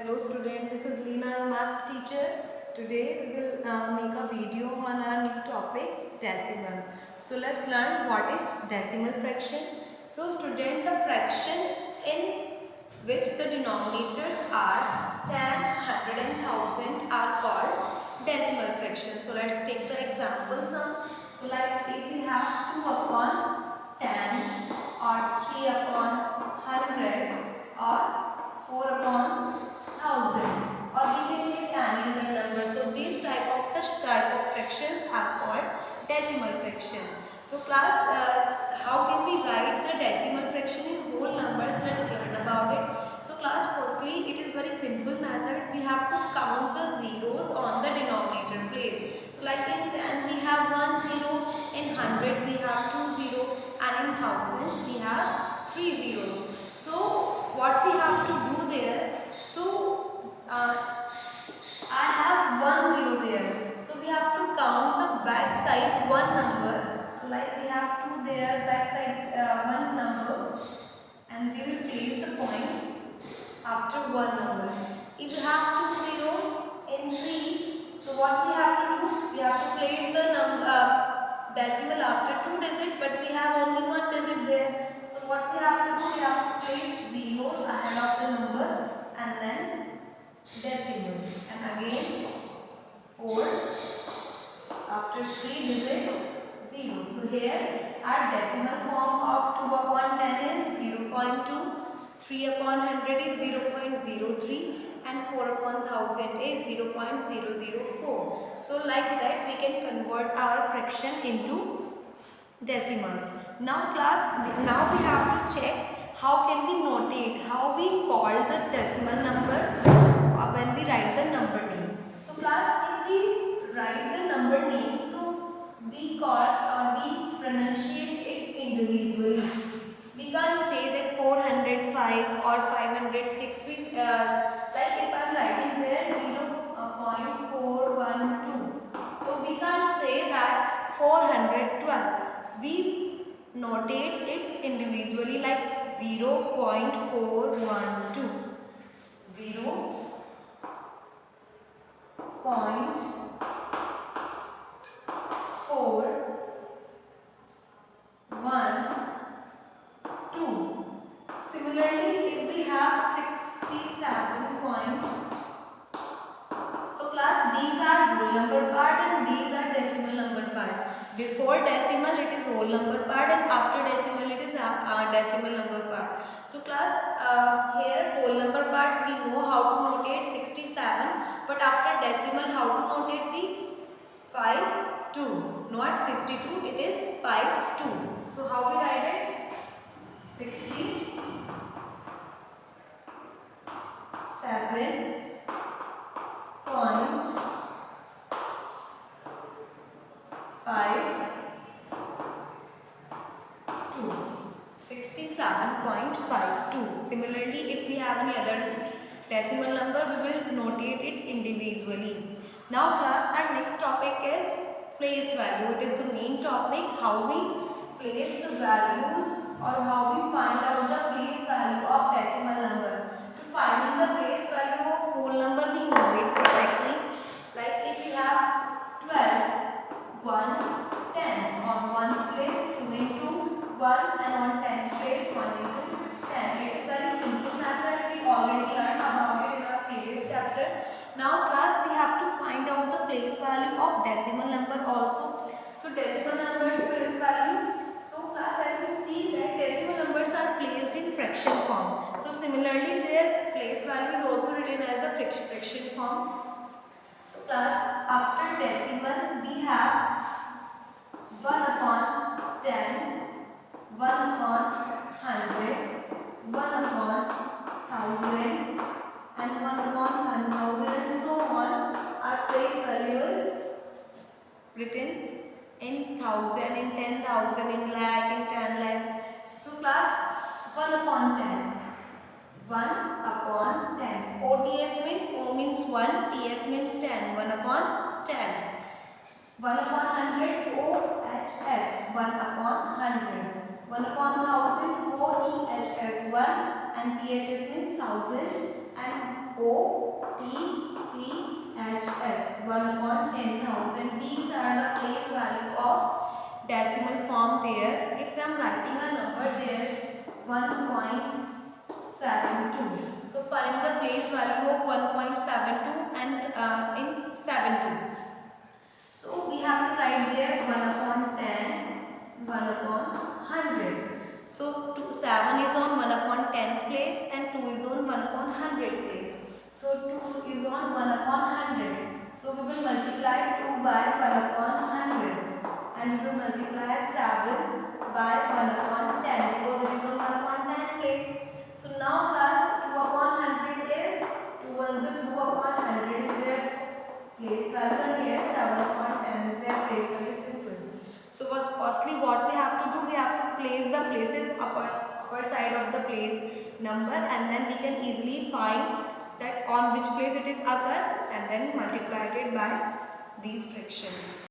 Hello student, this is Leena, your maths teacher. Today we will make a video on our new topic decimal. So let's learn what is decimal fraction. So student, the fraction in which the denominators are 10, 100 and 1000 are called decimal fraction. So let's take the examples. So like if we have 2 upon 10 or 3 upon 100 or 4 upon 1000, or we can take any other number. So these such type of fractions are called decimal fraction. So class, how can we write the decimal fraction in whole numbers? Let's learn about it. So class, firstly it is very simple method. We have to count the zeros on the denominator place. So like in 10 we have 1 0, in 100 we have 2 0, and in 1000 we have 3 zeros. So what we have to do there? So I have 1 0 there. So we have to count the back side one number. So like we have 2 there, back side one number, and we will place the point after one number. If we have 2 zeros in 3, so what we have to do? We have to place the decimal after 2 digits, but we have only one digit there. So what we have to do? We have to place zeros ahead of the number and then decimal, and again 4 after 3 digit 0. So here our decimal form of 2 upon 10 is 0.2, 3 upon 100 is 0.03, and 4 upon 1000 is 0.004. So like that we can convert our fraction into decimals. Now class, now we have to check how can we notate, how we call the decimal number when we write the number name. So class, if we write the number name, so we pronunciate it individually. We can't say that 405 or 506. Like if I am writing there 0.412, so we can't say that 412. We notate it individually like 0.412, 0.412, 2. Similarly, if we have 67 point, so class, these are whole number part and these are decimal number part. Before decimal it is whole number part, and after decimal it is decimal number part. So class, here whole number part we know how to notate 67, but after decimal how to notate the 52, not 52, it is 52. So how we write it? 67 point 52. 67.52. Similarly, if we have any other decimal number, we will notate it individually. Now class, our next topic is place value. It is the main topic, how we place the values or how we find out the place value of decimal number. To finding the place value of whole number, we know it perfectly. Like if you have 12 ones, tens, on ones place 2 into 1, and on tens place 1 into 10. It is very simple method. We already learned about it in our previous chapter. Now class, we have to find out the place value of decimal number also. So decimal numbers place value. So class, as you see that decimal numbers are placed in fraction form. So similarly, their place value is also written as the fraction form. So class, after decimal we have 1 upon 10, 1 upon 100, 1 upon 1000, and 1 upon 1000, and so on. Our place value is written in thousand, in 10,000, in lakh, in 10 lakh. So class, 1 upon 10. 1 upon 10. OTS means O means 1, TS means 10. 1 upon 10. 1 upon 100, OHS. 1 upon 100. 1 upon 1000, OEHS. 1, and THS means 1000. And OTTHS 1 upon 10,000. These are the place value of decimal form there. If I am writing a number there 1.72. So find the place value of 1.72 and in 72. So we have to write there 1 upon 10, 1 upon 100. So 7 is on 1 upon 10's place and 2 is on 1 upon 100 place. So 2 is on 1 upon 100. So we will multiply 2 by 1 upon 100 and we will multiply 7 by 1 upon 10 because it is on 1 upon 10 place. So now class 2 upon 100 is 2 ones are 2 upon 100 is their place value and here 7 upon 10 is their place value. Simple. So firstly what we have to do, we have to place the places upper side of the place number and then we can easily find that on which place it is occur and then multiply it by these fractions.